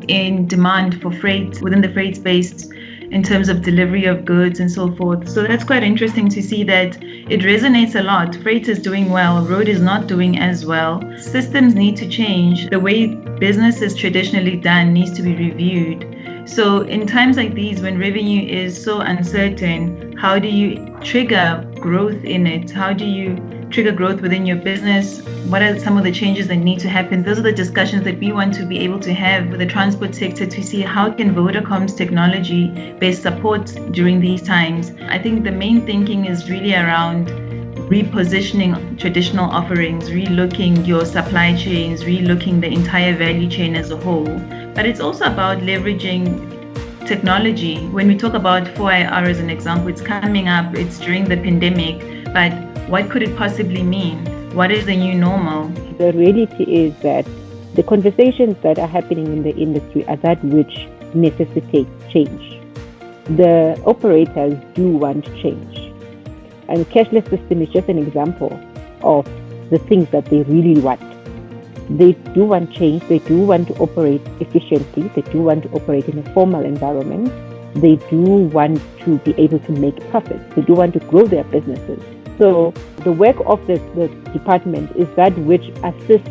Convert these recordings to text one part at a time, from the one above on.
in demand for freight within the freight space in terms of delivery of goods and so forth. So that's quite interesting to see that it resonates a lot. Freight is doing well, road is not doing as well. Systems need to change. The way business is traditionally done needs to be reviewed. So in times like these, when revenue is so uncertain, how do you trigger growth in it? How do you trigger growth within your business? What are some of the changes that need to happen? Those are the discussions that we want to be able to have with the transport sector to see how can Vodacom's technology best support during these times. I think the main thinking is really around repositioning traditional offerings, relooking your supply chains, relooking the entire value chain as a whole. But it's also about leveraging technology. When we talk about 4IR as an example, it's coming up, it's during the pandemic, but what could it possibly mean? What is the new normal? The reality is that the conversations that are happening in the industry are that which necessitate change. The operators do want change. And the cashless system is just an example of the things that they really want. They do want change. They do want to operate efficiently. They do want to operate in a formal environment. They do want to be able to make profits. They do want to grow their businesses. So the work of the department is that which assists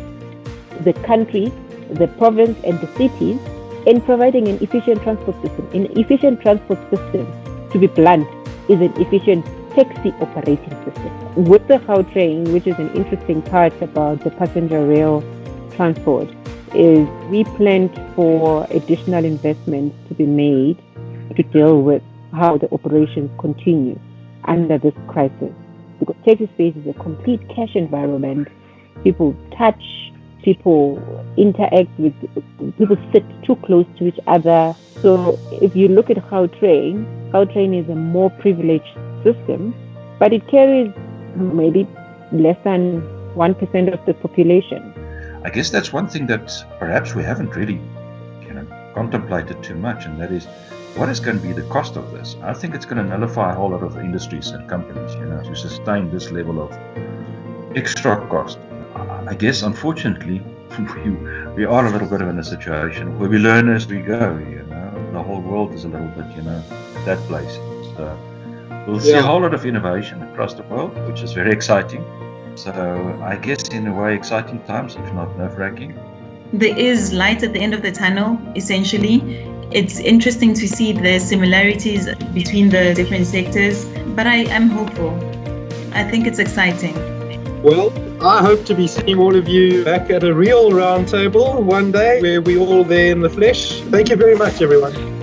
the country, the province, and the cities in providing an efficient transport system. An efficient transport system, to be blunt, is an efficient taxi operating system. With the Gautrain, which is an interesting part about the passenger rail transport, is we planned for additional investments to be made to deal with how the operations continue under this crisis. Because taxi space is a complete cash environment. People touch, people interact with, people sit too close to each other. So if you look at Gautrain is a more privileged system, but it carries maybe less than 1% of the population. I guess that's one thing that perhaps we haven't really contemplated too much, and that is, what is going to be the cost of this? I think it's going to nullify a whole lot of industries and companies, to sustain this level of extra cost. I guess, unfortunately, we are a little bit in a situation where we learn as we go. The whole world is a little bit, that place. So we'll see a whole lot of innovation across the world, which is very exciting. So I guess, in a way, exciting times, if not nerve-wracking. There is light at the end of the tunnel, essentially. It's interesting to see the similarities between the different sectors, but I am hopeful. I think it's exciting. Well, I hope to be seeing all of you back at a real roundtable one day where we're all there in the flesh. Thank you very much, everyone.